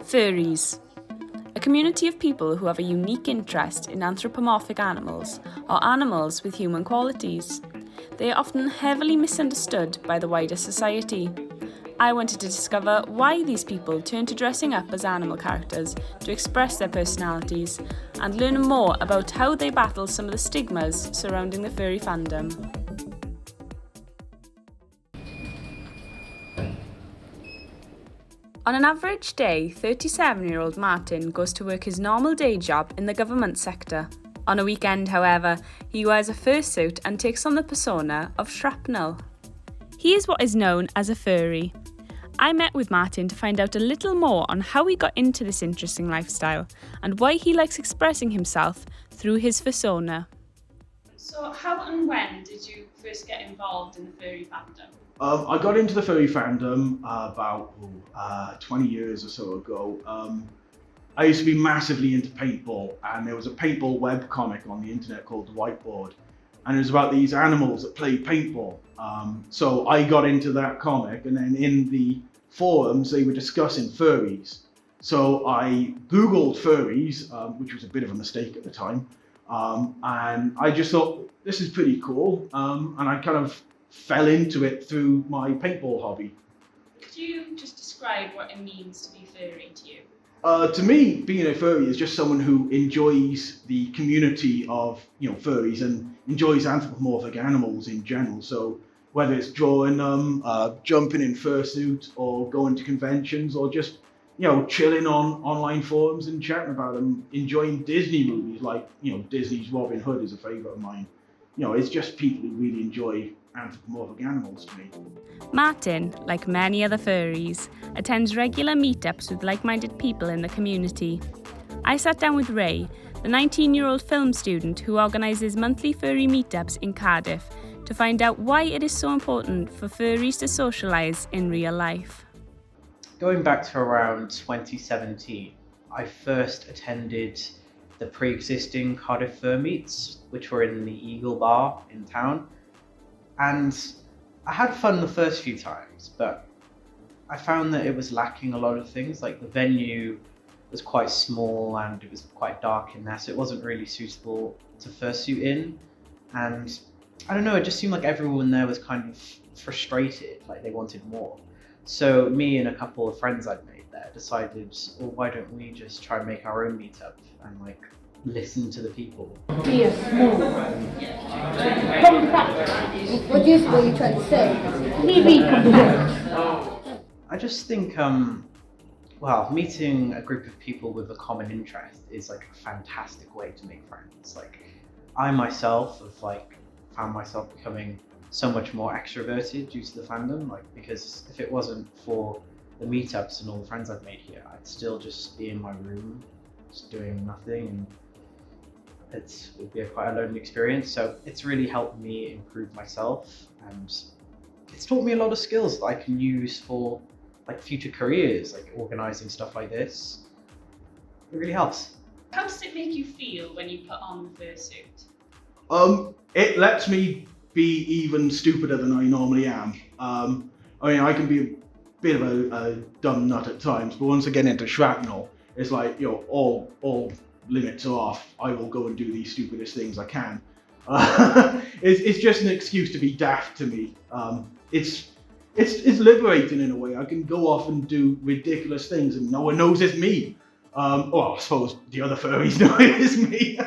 Furries. A community of people who have a unique interest in anthropomorphic animals or animals with human qualities. They are often heavily misunderstood by the wider society. I wanted to discover why these people turn to dressing up as animal characters to express their personalities and learn more about how they battle some of the stigmas surrounding the furry fandom. On an average day, 37-year-old Martyn goes to work his normal day job in the government sector. On a weekend, however, he wears a fursuit and takes on the persona of Shrapnel. He is what is known as a furry. I met with Martyn to find out a little more on how he got into this interesting lifestyle and why he likes expressing himself through his fursona. So how and when did you first get involved in the furry fandom? I got into the furry fandom about 20 years or so ago. I used to be massively into paintball, and there was a paintball webcomic on the internet called The Whiteboard, and it was about these animals that played paintball. So I got into that comic, and then in the forums they were discussing furries. So I Googled furries, which was a bit of a mistake at the time, and I just thought, this is pretty cool, and I kind of fell into it through my paintball hobby. Could you just describe what it means to be furry to you? To me, being a furry is just someone who enjoys the community of furries and enjoys anthropomorphic animals in general. So whether it's drawing them, jumping in fursuit, or going to conventions, or just chilling on online forums and chatting about them, enjoying Disney movies like Disney's Robin Hood is a favourite of mine. It's just people who really enjoy anthropomorphic animals to me. Martyn, like many other furries, attends regular meetups with like-minded people in the community. I sat down with Ray, the 19-year-old film student who organises monthly furry meetups in Cardiff, to find out why it is so important for furries to socialise in real life. Going back to around 2017, I first attended the pre-existing Cardiff Fur Meets, which were in the Eagle Bar in town. And I had fun the first few times, but I found that it was lacking a lot of things. Like the venue was quite small and it was quite dark in there, so it wasn't really suitable to fursuit in. And I don't know, it just seemed like everyone there was kind of frustrated, like they wanted more. So me and a couple of friends I'd made there decided, well, why don't we just try and make our own meetup and listen to the people. Be a small, compact. What is what you're trying to say? Be really compact. I just think, meeting a group of people with a common interest is a fantastic way to make friends. I myself have found myself becoming so much more extroverted due to the fandom. Because if it wasn't for the meetups and all the friends I've made here, I'd still just be in my room, just doing nothing, and it would be quite a lonely experience. So it's really helped me improve myself, and it's taught me a lot of skills that I can use for future careers, organizing stuff like this. It really helps. How does it make you feel when you put on the fursuit? It lets me be even stupider than I normally am. I can be a bit of a dumb nut at times, but once I get into shrapnel, it's all limits are off. I will go and do the stupidest things I can. It's just an excuse to be daft to me. It's liberating in a way. I can go off and do ridiculous things and no one knows it's me. I suppose the other furries know it is me.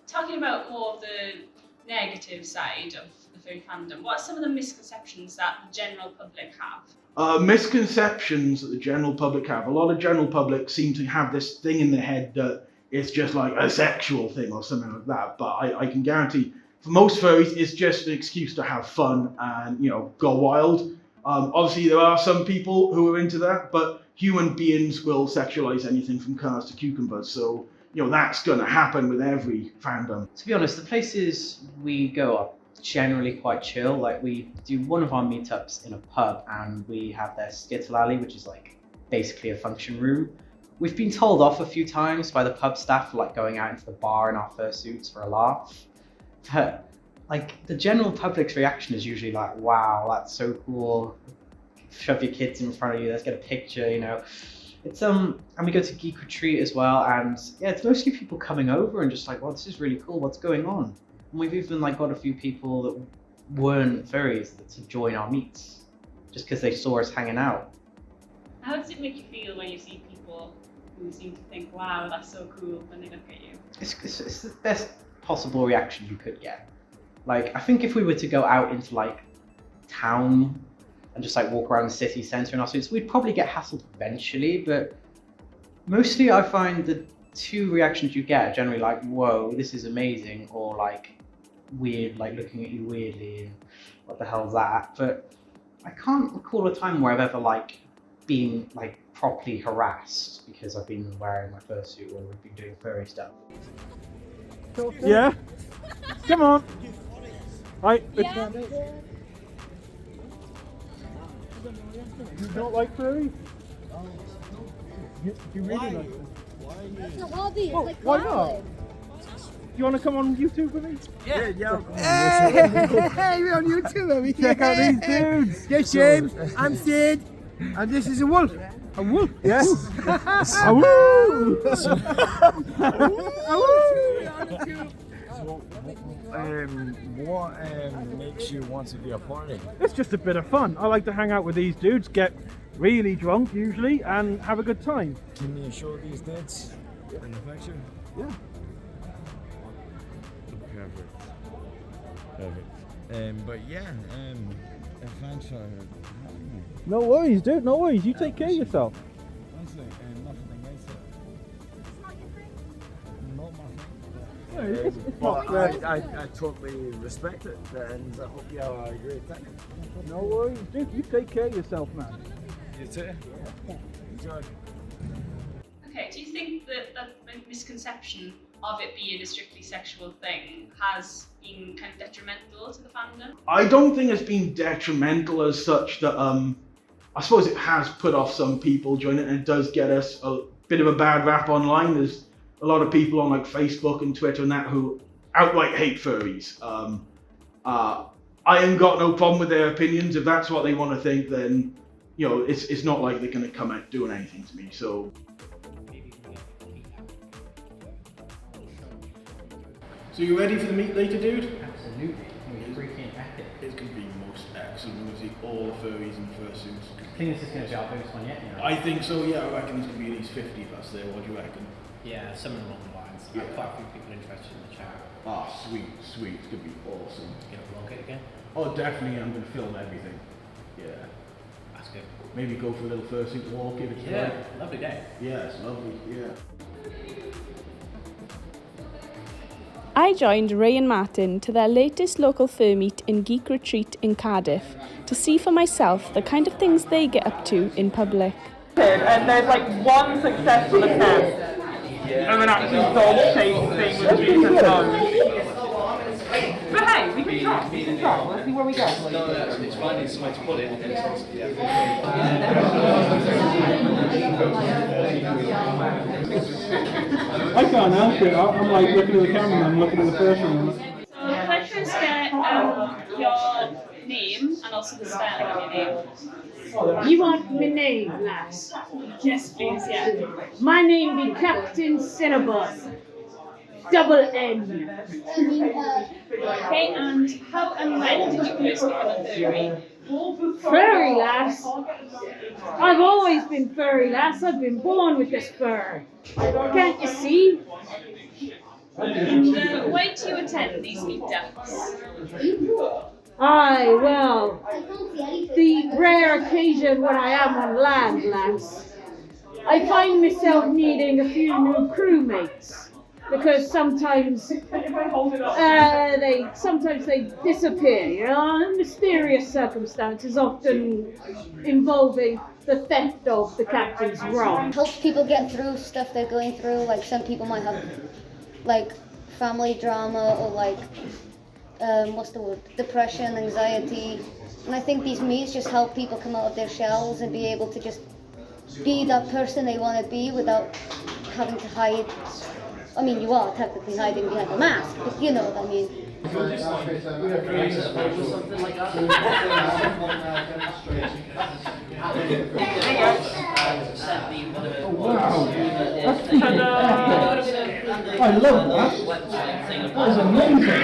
Talking about more of the negative side of the furry fandom, what are some of the misconceptions that the general public have? Misconceptions that the general public have. A lot of general public seem to have this thing in their head that it's just like a sexual thing or something like that. But I can guarantee for most furries, it's just an excuse to have fun and, go wild. Obviously, there are some people who are into that, but human beings will sexualize anything from cars to cucumbers. So, that's going to happen with every fandom. To be honest, the places we go are generally quite chill. We do one of our meetups in a pub, and we have their skittle alley, which is basically a function room. We've been told off a few times by the pub staff for going out into the bar in our fursuits for a laugh. But the general public's reaction is usually wow, that's so cool. shove your kids in front of you, let's get a picture, you know. It's and we go to Geek Retreat as well, and yeah, it's mostly people coming over and just like, well, this is really cool, what's going on? And we've even like got a few people that weren't furries to join our meets, just because they saw us hanging out. How does it make you feel when you see people who seem to think, wow, that's so cool, when they look at you? It's the best possible reaction you could get. Like, I think if we were to go out into like town and just like walk around the city centre in our suits, we'd probably get hassled eventually, but mostly I find the two reactions you get are generally like, whoa, this is amazing, or like weird, like looking at you weirdly, and what the hell's that? But I can't recall a time where I've ever like been like properly harassed because I've been wearing my fursuit or we've been doing furry stuff. Yeah? Come on! Right, Yeah. you don't like furry? You really like them? It's a hobby. It's Well, like why not? college. Do you want to come on YouTube with me? Yeah. Hey, we're on YouTube, are we? Check out these dudes! Yes, James, I'm Sid, and this is a wolf. A wolf? Yes! Awoo! What makes you want to be a party? It's just a bit of fun. I like to hang out with these dudes, get really drunk usually, and have a good time. Can you show these dudes in the picture? Yeah. Perfect. But yeah, thanks for having me. No worries, dude, no worries. You take care of yourself. Honestly, nothing against it. Not my thing. Yeah, it's But not I totally respect it, and I hope you have a great time. No worries, dude. You take care of yourself, man. You too. Enjoy. Okay, do you think that that misconception of it being a strictly sexual thing has been kind of detrimental to the fandom? I don't think it's been detrimental as such that I suppose it has put off some people joining it, and it does get us a bit of a bad rap online. There's a lot of people on like Facebook and Twitter and that who outright hate furries. I ain't got no problem with their opinions. If that's what they want to think, then you know it's not like they're gonna come out doing anything to me. So. So you ready for the meet later, dude? Absolutely. We're freaking epic. It's going to be the most excellent. We're going to see all the furries and fursuits. I think this is going to be our biggest one yet, you know? I think so, yeah. I reckon there's going to be at least 50 of us there. What do you reckon? Yeah, somewhere along the lines. Yeah. Quite a few people interested in the chat. Ah, sweet. It's going to be awesome. Get a vlog it again. Oh, definitely. I'm going to film everything. Yeah. That's good. Maybe go for a little fursuit walk if it's Yeah, like. lovely day. Yeah, it's lovely. Yeah. I joined Ray and Martyn to their latest local fur meet in Geek Retreat in Cardiff to see for myself the kind of things they get up to in public. And there's like one successful attempt, and then actually dog-shaped thing with Jesus nose. But hey, we can try. Let's see where we go. It's finding somewhere to put it. I can't help it. I'm like looking at the camera and I'm looking at the first one. So can I first get your name and also the spelling of your name? You want my name, lass? Yes, please, yeah. My name be Captain Cinnabon. Double N. Okay, and how and when did you first become a furry? Furry, lass. I've always been furry, lass. I've been born with this fur. Can't you see? And why do you attend these meetups? Aye, well, the rare occasion when I am on land, lass, I find myself needing a few new crewmates. Because sometimes they disappear, you know, in mysterious circumstances, often involving the theft of the captain's rum. Helps people get through stuff they're going through. Like some people might have like family drama or like depression, anxiety. And I think these meets just help people come out of their shells and be able to just be that person they want to be without having to hide. I mean, you are technically hiding behind a mask, but you know what I mean. Wow. That's I love that. That is amazing.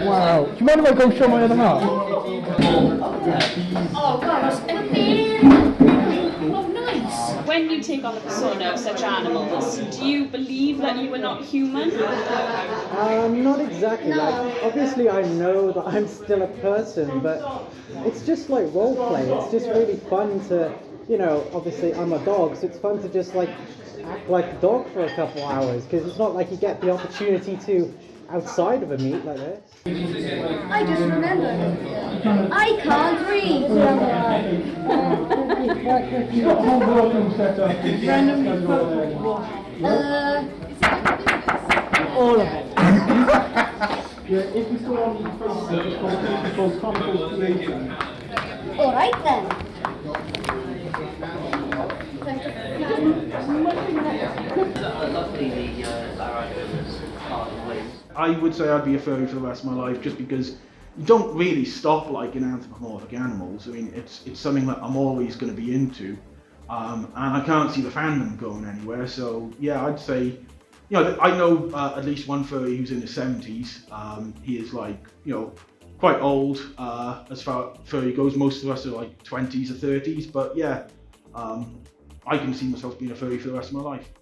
Wow. Do you mind if I go show my other half? Oh, gosh. Oh, nice. When you take on the persona of such animals, do you believe that you are not human? Not exactly. Like, obviously I know that I'm still a person, but it's just like role play. It's just really fun to, you know, obviously I'm a dog, so it's fun to just like act like a dog for a couple hours, because it's not like you get the opportunity to outside of a meet like this. I just remembered. I can't read. You've got a whole welcome set up. All of it. Yeah, if you go on Facebook, it's called Chronicles Creation. All right then. I would say I'd be a furry for the rest of my life, just because you don't really stop liking anthropomorphic animals. I mean, it's something that I'm always going to be into, and I can't see the fandom going anywhere. So yeah, I'd say, you know, I know at least one furry who's in his 70s. He is like, you know, quite old as far as furry goes. Most of us are like 20s or 30s, but yeah, I can see myself being a furry for the rest of my life.